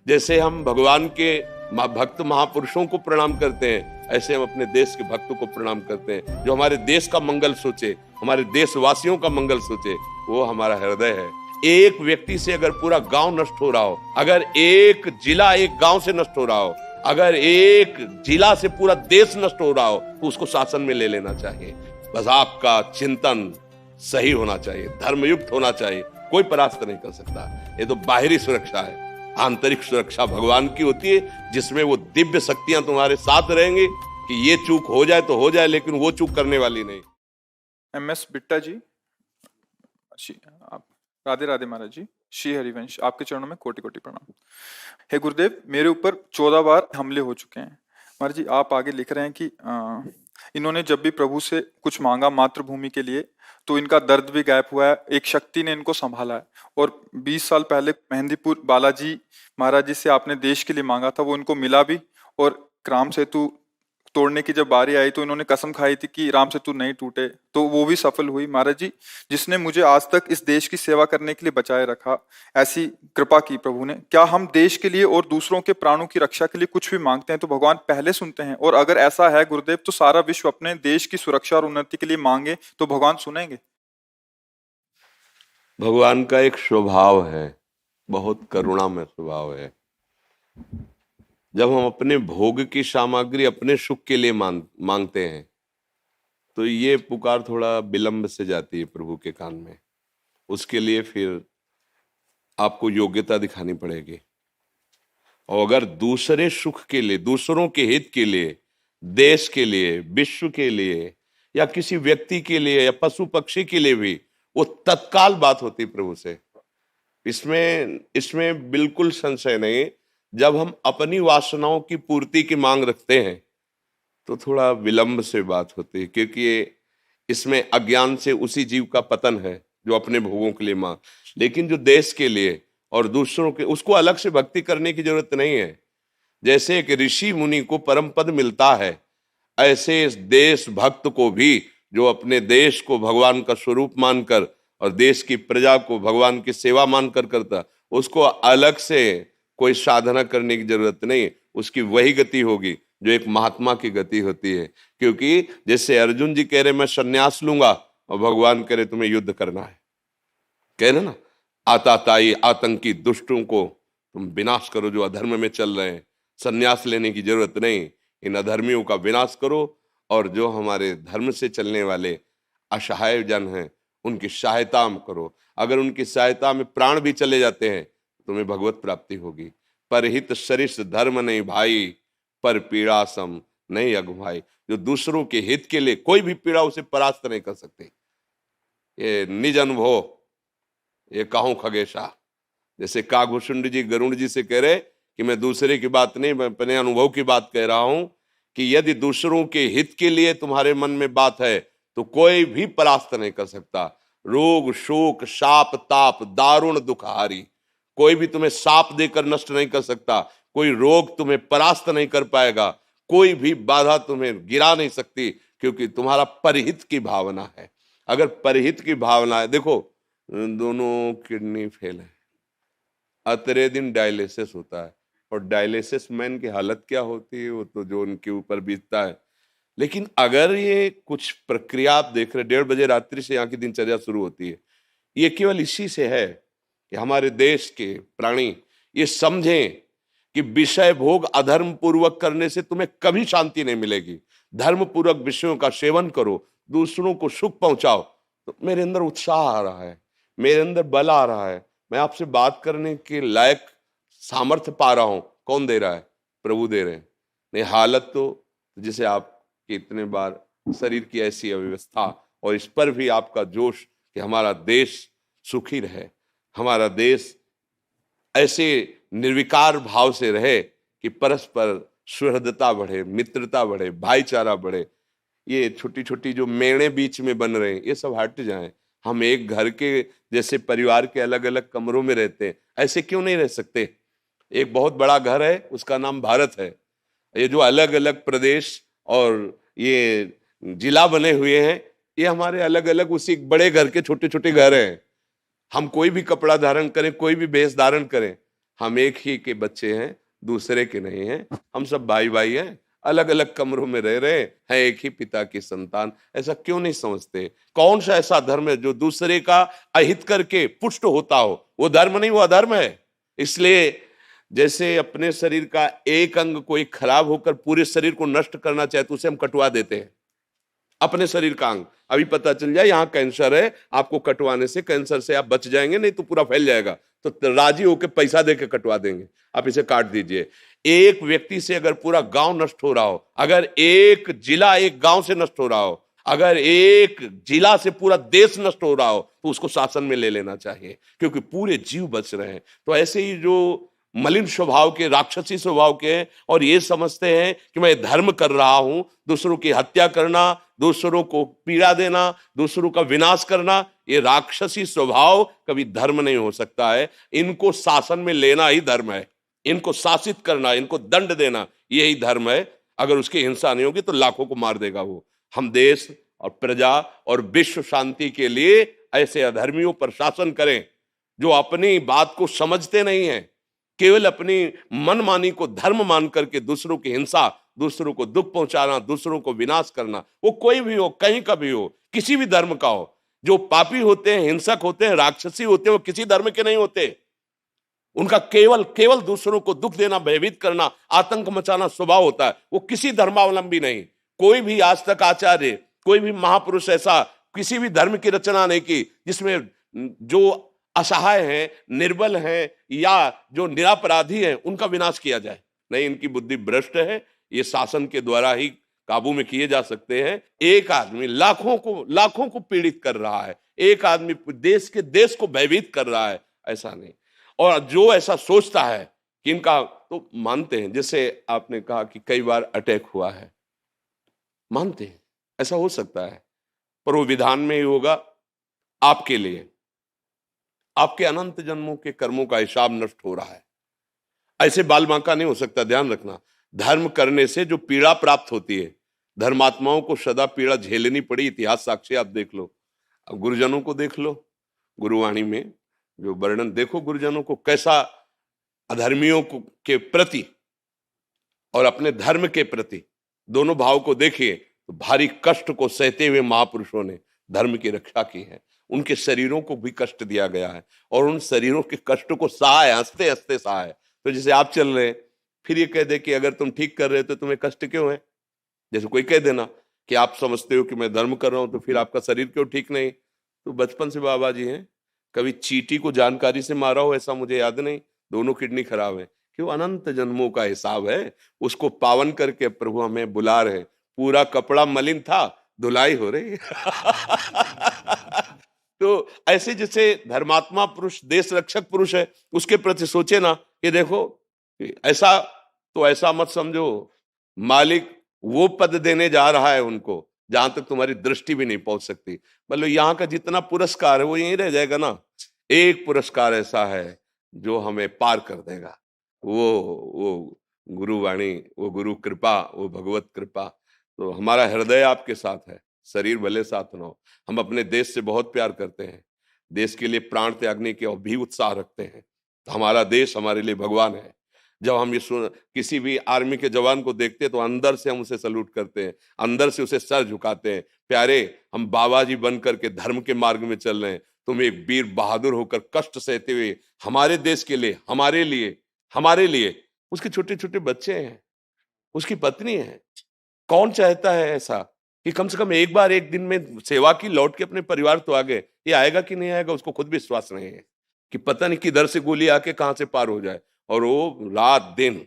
जैसे हम भगवान के भक्त महापुरुषों को प्रणाम करते हैं, ऐसे हम अपने देश के भक्तों को प्रणाम करते हैं, जो हमारे देश का मंगल सोचे, हमारे देशवासियों का मंगल सोचे। वो हमारा हृदय है। एक व्यक्ति से अगर पूरा गांव नष्ट हो रहा हो, अगर एक जिला एक गांव से नष्ट हो रहा हो, अगर एक जिला से पूरा देश नष्ट हो रहा हो, तो उसको शासन में ले लेना चाहिए। बस आपका चिंतन सही होना चाहिए, धर्मयुक्त होना चाहिए, कोई परास्त नहीं कर सकता। ये तो बाहरी सुरक्षा है। आंतरिक सुरक्षा भगवान की होती है, जिसमें वो दिव्य शक्तियां तुम्हारे साथ रहेंगी कि ये चूक हो जाए तो हो जाए, लेकिन वो चूक करने वाली नहीं। MS बिट्टा जी, आप राधे राधे महाराज जी। श्री हरिवंश, आपके चरणों में कोटि कोटि प्रणाम। हे गुरुदेव, मेरे ऊपर 14 बार हमले हो चुके हैं। महाराज जी, आप आगे लिख रहे हैं कि इन्होंने जब भी प्रभु से कुछ मांगा मातृभूमि के लिए, तो इनका दर्द भी गायब हुआ है, एक शक्ति ने इनको संभाला है। और 20 साल पहले मेहंदीपुर बालाजी महाराज जी से आपने देश के लिए मांगा था, वो इनको मिला भी। और राम सेतु तोड़ने की जब बारी आई तो इन्होंने कसम खाई थी कि राम सेतु नहीं टूटे, तो वो भी सफल हुई। महाराज जी, जिसने मुझे आज तक इस देश की सेवा करने के लिए बचाए रखा, ऐसी कृपा की प्रभु ने। क्या हम देश के लिए और दूसरों के प्राणों की रक्षा के लिए कुछ भी मांगते हैं तो भगवान पहले सुनते हैं? और अगर ऐसा है गुरुदेव, तो सारा विश्व अपने देश की सुरक्षा और उन्नति के लिए मांगे तो भगवान सुनेंगे? भगवान का एक स्वभाव है, बहुत करुणामय स्वभाव है। जब हम अपने भोग की सामग्री अपने सुख के लिए मांगते हैं, तो ये पुकार थोड़ा विलंब से जाती है प्रभु के कान में। उसके लिए फिर आपको योग्यता दिखानी पड़ेगी। और अगर दूसरे सुख के लिए, दूसरों के हित के लिए, देश के लिए, विश्व के लिए, या किसी व्यक्ति के लिए, या पशु पक्षी के लिए भी, वो तत्काल बात होती प्रभु से। इसमें बिल्कुल संशय नहीं। जब हम अपनी वासनाओं की पूर्ति की मांग रखते हैं तो थोड़ा विलंब से बात होती है, क्योंकि इसमें अज्ञान से उसी जीव का पतन है जो अपने भोगों के लिए मांग। लेकिन जो देश के लिए और दूसरों के, उसको अलग से भक्ति करने की जरूरत नहीं है। जैसे एक ऋषि मुनि को परम पद मिलता है, ऐसे इस देश भक्त को भी, जो अपने देश को भगवान का स्वरूप मानकर और देश की प्रजा को भगवान की सेवा मानकर करता, उसको अलग से कोई साधना करने की जरूरत नहीं। उसकी वही गति होगी जो एक महात्मा की गति होती है। क्योंकि जैसे अर्जुन जी कह रहे मैं संन्यास लूंगा, और भगवान कह रहे तुम्हें युद्ध करना है। कह रहे ना, आताताई आतंकी दुष्टों को तुम विनाश करो जो अधर्म में चल रहे हैं। संन्यास लेने की जरूरत नहीं, इन अधर्मियों का विनाश करो, और जो हमारे धर्म से चलने वाले असहाय जन हैं उनकी सहायता करो। अगर उनकी सहायता में प्राण भी चले जाते हैं तुम्हें भगवत प्राप्ति होगी। परहित सरिस धर्म नहीं भाई, पर पीड़ा सम नहीं अगुभाई। जो दूसरों के हित के लिए कोई भी पीड़ा उसे परास्त नहीं कर सकते। ये निज अनुभव, ये कहूं खगेशा। जैसे काघभूषुंड जी गरुड़ जी से कह रहे कि मैं दूसरे की बात नहीं, मैं अपने अनुभव की बात कह रहा हूं कि यदि दूसरों के हित के लिए तुम्हारे मन में बात है तो कोई भी परास्त नहीं कर सकता। रोग शोक शाप ताप दारुण दुखहारी, कोई भी तुम्हें साप देकर नष्ट नहीं कर सकता। कोई रोग तुम्हें परास्त नहीं कर पाएगा, कोई भी बाधा तुम्हें गिरा नहीं सकती, क्योंकि तुम्हारा परहित की भावना है। अगर परहित की भावना है, देखो दोनों किडनी फेल है, अतरे दिन डायलिसिस होता है, और डायलिसिस मैन की हालत क्या होती है वो तो जो उनके ऊपर बीतता है। लेकिन अगर ये कुछ प्रक्रिया आप देख रहे, 1:30 बजे रात्रि से यहाँ की दिनचर्या शुरू होती है, ये केवल इसी से है कि हमारे देश के प्राणी ये समझें कि विषय भोग अधर्म पूर्वक करने से तुम्हें कभी शांति नहीं मिलेगी। धर्म पूर्वक विषयों का सेवन करो, दूसरों को सुख पहुंचाओ। तो मेरे अंदर उत्साह आ रहा है, मेरे अंदर बल आ रहा है, मैं आपसे बात करने के लायक सामर्थ्य पा रहा हूं। कौन दे रहा है? प्रभु दे रहे हैं। नहीं हालत तो जिसे आपके इतने बार शरीर की ऐसी अव्यवस्था, और इस पर भी आपका जोश कि हमारा देश सुखी रहे, हमारा देश ऐसे निर्विकार भाव से रहे कि परस्पर सुहृदता बढ़े, मित्रता बढ़े, भाईचारा बढ़े। ये छोटी छोटी जो मेड़े बीच में बन रहे हैं ये सब हट जाएं। हम एक घर के जैसे परिवार के अलग अलग कमरों में रहते हैं, ऐसे क्यों नहीं रह सकते? एक बहुत बड़ा घर है, उसका नाम भारत है। ये जो अलग अलग प्रदेश और ये जिला बने हुए हैं, ये हमारे अलग अलग उसी बड़े घर के छोटे छोटे घर हैं। हम कोई भी कपड़ा धारण करें, कोई भी भेष धारण करें, हम एक ही के बच्चे हैं, दूसरे के नहीं हैं, हम सब भाई भाई हैं, अलग अलग कमरों में रह रहे हैं, एक ही पिता की संतान। ऐसा क्यों नहीं समझते? कौन सा ऐसा धर्म है जो दूसरे का अहित करके पुष्ट होता हो? वो धर्म नहीं, वो अधर्म है। इसलिए जैसे अपने शरीर का एक अंग कोई खराब होकर पूरे शरीर को नष्ट करना चाहे तो उसे हम कटवा देते हैं। अपने शरीर का अंग अभी पता चल जाए यहाँ कैंसर है, आपको कटवाने से कैंसर से आप बच जाएंगे, नहीं तो पूरा फैल जाएगा, तो राजी होकर पैसा देकर कटवा देंगे, आप इसे काट दीजिए। एक व्यक्ति से अगर पूरा गांव नष्ट हो रहा हो, अगर एक जिला एक गांव से नष्ट हो रहा हो, अगर एक जिला से पूरा देश नष्ट हो रहा हो, तो उसको शासन में ले लेना चाहिए, क्योंकि पूरे जीव बच रहे हैं। तो ऐसे ही जो मलिन स्वभाव के, राक्षसी स्वभाव के हैं और ये समझते हैं कि मैं धर्म कर रहा हूं, दूसरों की हत्या करना, दूसरों को पीड़ा देना, दूसरों का विनाश करना, ये राक्षसी स्वभाव कभी धर्म नहीं हो सकता है। इनको शासन में लेना ही धर्म है, इनको शासित करना, इनको दंड देना, यही धर्म है। अगर उसकी हिंसा नहीं होगी तो लाखों को मार देगा वो। हम देश और प्रजा और विश्व शांति के लिए ऐसे अधर्मियों पर शासन करें जो अपनी बात को समझते नहीं है, केवल अपनी मनमानी को धर्म मान करके दूसरों की हिंसा, दूसरों को दुख पहुंचाना, दूसरों को विनाश करना, वो कोई भी हो, कहीं का भी हो, किसी भी धर्म का हो। जो पापी होते हैं, हिंसक होते हैं, राक्षसी होते हैं, वो किसी धर्म के नहीं होते। उनका केवल केवल दूसरों को दुख देना, भयभीत करना, आतंक मचाना स्वभाव होता है। वो किसी धर्मावलंबी नहीं। कोई भी आज तक आचार्य, कोई भी महापुरुष ऐसा किसी भी धर्म की रचना नहीं की जिसमें जो असहाय हैं, निर्बल हैं या जो निरपराधी हैं उनका विनाश किया जाए। नहीं, इनकी बुद्धि भ्रष्ट है। ये शासन के द्वारा ही काबू में किए जा सकते हैं। एक आदमी लाखों को पीड़ित कर रहा है, एक आदमी देश को भयभीत कर रहा है, ऐसा नहीं। और जो ऐसा सोचता है कि इनका, तो मानते हैं, जैसे आपने कहा कि कई बार अटैक हुआ है, मानते हैं ऐसा हो सकता है, पर वो विधान में ही होगा आपके लिए। आपके अनंत जन्मों के कर्मों का हिसाब नष्ट हो रहा है, ऐसे बाल बांका नहीं हो सकता। ध्यान रखना, धर्म करने से जो पीड़ा प्राप्त होती है, धर्मात्माओं को सदा पीड़ा झेलनी पड़ी। इतिहास साक्षी आप देख लो, अब गुरुजनों को देख लो, गुरुवाणी में जो वर्णन देखो, गुरुजनों को कैसा अधर्मियों के प्रति और अपने धर्म के प्रति दोनों भाव को देखिए, तो भारी कष्ट को सहते हुए महापुरुषों ने धर्म की रक्षा की है। उनके शरीरों को भी कष्ट दिया गया है और उन शरीरों के कष्ट को सहा है, हंसते हंसते सहा है। तो जैसे आप चल रहे हैं, फिर ये कह दे कि अगर तुम ठीक कर रहे हो तो तुम्हें कष्ट क्यों है? जैसे कोई कह देना कि आप समझते हो कि मैं धर्म कर रहा हूं तो फिर आपका शरीर क्यों ठीक नहीं? तो बचपन से बाबा जी हैं, कभी चींटी को जानकारी से मारा हो ऐसा मुझे याद नहीं, दोनों किडनी खराब है। क्यों? अनंत जन्मों का हिसाब है, उसको पावन करके प्रभु हमें बुला रहे। पूरा कपड़ा मलिन था, धुलाई हो रही तो ऐसे जैसे धर्मात्मा पुरुष, देश रक्षक पुरुष है, उसके प्रति सोचे ना कि देखो ऐसा, तो ऐसा मत समझो, मालिक वो पद देने जा रहा है उनको जहां तक तुम्हारी दृष्टि भी नहीं पहुंच सकती। मतलब यहाँ का जितना पुरस्कार है वो यहीं रह जाएगा ना। एक पुरस्कार ऐसा है जो हमें पार कर देगा, वो गुरुवाणी, वो गुरु कृपा, वो भगवत कृपा। तो हमारा हृदय आपके साथ है, शरीर भले साथ न हो। हम अपने देश से बहुत प्यार करते हैं, देश के लिए प्राण त्यागने के भी उत्साह रखते हैं। तो हमारा देश हमारे लिए भगवान है। जब हम किसी भी आर्मी के जवान को देखते हैं तो अंदर से हम उसे सल्यूट करते हैं, अंदर से उसे सर झुकाते हैं। प्यारे, हम बाबा जी बन करके धर्म के मार्ग में चल रहे हैं, तुम एक वीर बहादुर होकर कष्ट सहते हुए हमारे देश के लिए, हमारे लिए उसके छोटे छोटे बच्चे हैं, उसकी पत्नी है। कौन चाहता है ऐसा कि कम से कम एक बार एक दिन में सेवा की, लौट के अपने परिवार तो आ गए? ये आएगा कि नहीं आएगा उसको खुद भी विश्वास नहीं है कि पता नहीं किधर से गोली आके कहां से पार हो जाए, और वो रात दिन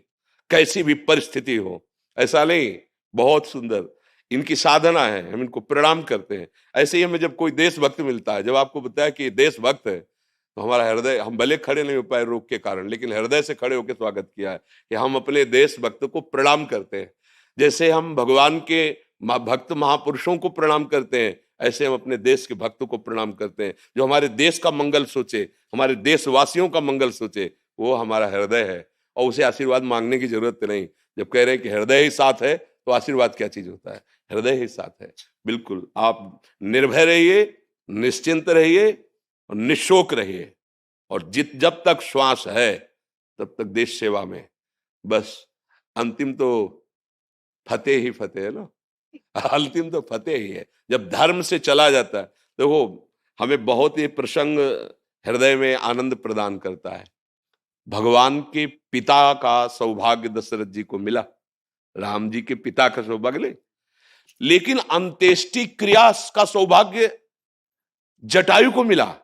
कैसी भी परिस्थिति हो। ऐसा नहीं, बहुत सुंदर इनकी साधना है, हम इनको प्रणाम करते हैं। ऐसे ही हमें जब कोई देशभक्त मिलता है, जब आपको बताया कि देशभक्त है, तो हमारा हृदय, हम भले खड़े नहीं हो पाए रोग के कारण, लेकिन हृदय से खड़े होकर स्वागत किया है कि हम अपने देशभक्त को प्रणाम करते हैं। जैसे हम भगवान के भक्त महापुरुषों को प्रणाम करते हैं, ऐसे हम अपने देश के भक्तों को प्रणाम करते हैं, जो हमारे देश का मंगल सोचे, हमारे देशवासियों का मंगल सोचे। वो हमारा हृदय है और उसे आशीर्वाद मांगने की जरूरत नहीं। जब कह रहे हैं कि हृदय ही साथ है, तो आशीर्वाद क्या चीज होता है? हृदय ही साथ है। बिल्कुल आप निर्भय रहिए, निश्चिंत रहिए और निशोक रहिए, और जब तक श्वास है तब तक देश सेवा में। बस अंतिम तो फतेह ही फतेह है ना। अंतिम तो फतेह ही है जब धर्म से चला जाता है। देखो, हमें बहुत ये प्रसंग हृदय में आनंद प्रदान करता है। भगवान के पिता का सौभाग्य दशरथ जी को मिला, राम जी के पिता का सौभाग्य ले, लेकिन अंत्येष्टि क्रिया का सौभाग्य जटायु को मिला,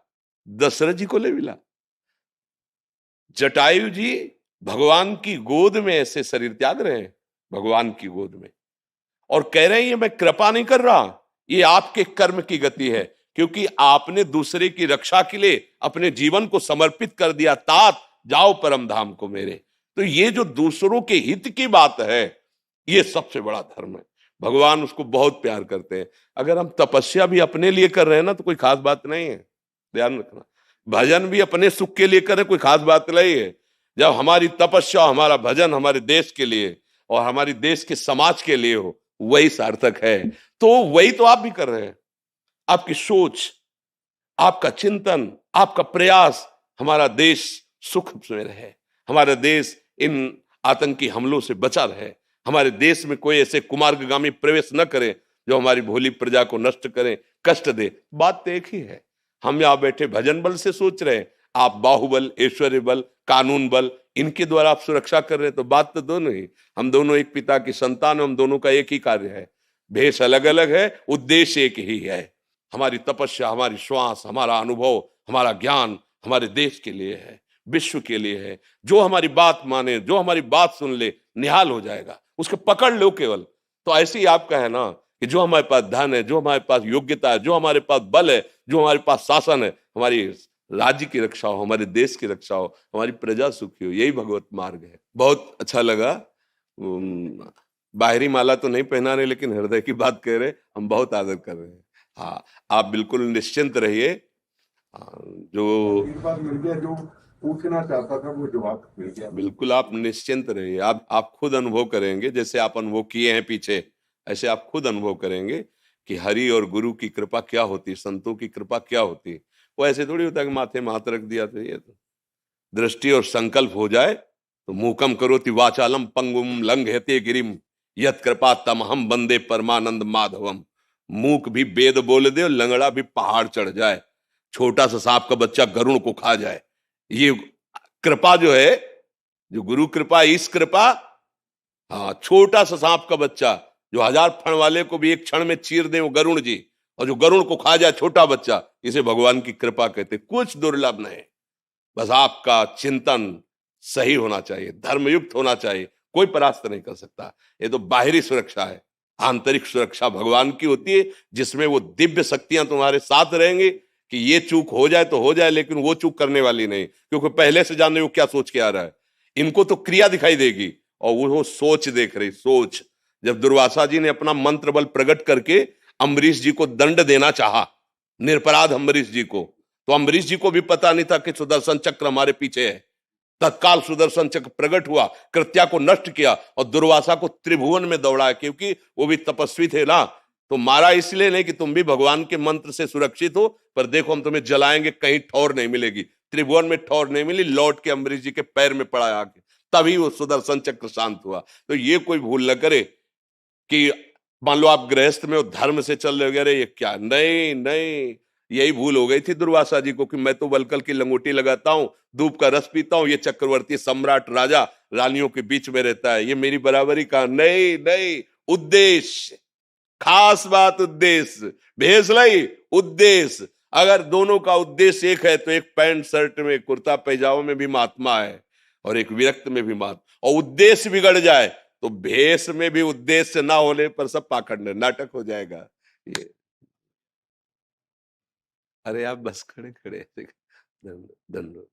दशरथ जी को नहीं मिला। जटायु जी भगवान की गोद में ऐसे शरीर त्याग रहे हैं, भगवान की गोद में, और कह रहे हैं ये मैं कृपा नहीं कर रहा, ये आपके कर्म की गति है, क्योंकि आपने दूसरे की रक्षा के लिए अपने जीवन को समर्पित कर दिया। तात जाओ परम धाम को मेरे। तो ये जो दूसरों के हित की बात है, ये सबसे बड़ा धर्म है। भगवान उसको बहुत प्यार करते हैं। अगर हम तपस्या भी अपने लिए कर रहे हैं ना, तो कोई खास बात नहीं है, ध्यान रखना। भजन भी अपने सुख के लिए करें, कोई खास बात नहीं है। जब हमारी तपस्या, हमारा भजन हमारे देश के लिए और हमारी देश के समाज के लिए हो, वही सार्थक है। तो वही तो आप भी कर रहे हैं। आपकी सोच, आपका चिंतन, आपका प्रयास हमारा देश सुख में रहे, हमारा देश इन आतंकी हमलों से बचा रहे, हमारे देश में कोई ऐसे कुमार्गामी प्रवेश न करे जो हमारी भोली प्रजा को नष्ट करें, कष्ट दे। बात तो एक ही है। हम यहां बैठे भजन बल से सोच रहे हैं, आप बाहुबल, ऐश्वर्य बल, कानून बल, इनके द्वारा आप सुरक्षा कर रहे हैं। तो बात तो दोनों ही, हम दोनों एक पिता की संतान, हम दोनों का एक ही कार्य है। भेष अलग अलग है, उद्देश्य एक ही है। हमारी तपस्या, हमारी श्वास, हमारा अनुभव, हमारा ज्ञान हमारे देश के लिए है, विश्व के लिए है। जो हमारी बात माने, जो हमारी बात सुन ले, निहाल हो जाएगा, उसको पकड़ लो केवल। तो ऐसे ही आपका है ना कि जो हमारे पास धन है, जो हमारे पास योग्यता है, जो हमारे पास बल है, जो हमारे पास शासन है, हमारी राज्य की रक्षा हो, हमारे देश की रक्षा हो, हमारी प्रजा सुखी हो, यही भगवत मार्ग है। बहुत अच्छा लगा। बाहरी माला तो नहीं पहना रहे, लेकिन हृदय की बात कह रहे, हम बहुत आदर कर रहे हैं। हाँ, आप बिल्कुल निश्चिंत रहिए। जो आशीर्वाद मिल गया, जो पूछना चाहता था वो जवाब मिल गया। बिल्कुल आप निश्चिंत रहिए। आप खुद अनुभव करेंगे, जैसे आप अनुभव किए हैं पीछे, ऐसे आप खुद अनुभव करेंगे कि हरि और गुरु की कृपा क्या होती, संतों की कृपा क्या होती। वो ऐसे थोड़ी होता है कि माथे में हाथ रख दिया तो ये तो दृष्टि और संकल्प हो जाए तो मूकम करोति वाचालम पंगुम लंघयते गिरिम यत कृपा तमहम बंदे परमानंद माधवम। मूक भी वेद बोल दे और लंगड़ा भी पहाड़ चढ़ जाए, छोटा सा सांप का बच्चा गरुड़ को खा जाए। ये कृपा जो है, जो गुरु कृपा, इस कृपा, हाँ, छोटा सा सांप का बच्चा जो 1000 फण वाले को भी एक क्षण में चीर दे, वो गरुड़ जी, और जो गरुड़ को खा जाए छोटा बच्चा, इसे भगवान की कृपा कहते। कुछ दुर्लभ नहीं, बस आपका चिंतन सही होना चाहिए, धर्मयुक्त होना चाहिए, कोई परास्त नहीं कर सकता। ये तो बाहरी सुरक्षा है, आंतरिक सुरक्षा भगवान की होती है, जिसमें वो दिव्य शक्तियां तुम्हारे साथ रहेंगी कि ये चूक हो जाए तो हो जाए, लेकिन वो चूक करने वाली नहीं, क्योंकि पहले से जान रहे वो क्या सोच के आ रहा है। इनको तो क्रिया दिखाई देगी और वो सोच देख रही, सोच। जब दुर्वासा जी ने अपना मंत्र बल प्रकट करके अम्बरीश जी को दंड देना चाहा, निरपराध अम्बरीश जी को, तो अम्बरीश जी को भी पता नहीं था कि सुदर्शन चक्र हमारे पीछे है। तत्काल सुदर्शन चक्र प्रकट हुआ, कृत्या को नष्ट किया और दुर्वासा को त्रिभुवन में दौड़ाया, क्योंकि वो भी तपस्वी थे ना। तो मारा इसलिए नहीं कि तुम भी भगवान के मंत्र से सुरक्षित हो, पर देखो हम तुम्हें जलाएंगे, कहीं ठौर नहीं मिलेगी। त्रिभुवन में ठौर नहीं मिली, लौट के अम्बरीश जी के पैर में पड़ा आके, तभी वो सुदर्शन चक्र शांत हुआ। तो ये कोई भूल न करे कि मान लो आप गृहस्थ में हो, धर्म से चल रहे, अरे ये क्या, नहीं नहीं, यही भूल हो गई थी दुर्वासा जी को कि मैं तो वलकल की लंगोटी लगाता हूं, धूप का रस पीता हूं, ये चक्रवर्ती सम्राट राजा रानियों के बीच में रहता है, ये मेरी बराबरी का नहीं। नहीं, उद्देश्य, खास बात उद्देश्य, भेस लाई उद्देश्य। अगर दोनों का उद्देश्य एक है तो एक पैंट शर्ट में, कुर्ता पैजामा में भी महात्मा है और एक विरक्त में भी महात्मा। और उद्देश्य बिगड़ जाए तो भेष में भी उद्देश्य ना होने पर सब पाखंड नाटक हो जाएगा। ये अरे आप बस खड़े खड़े धन्यवाद।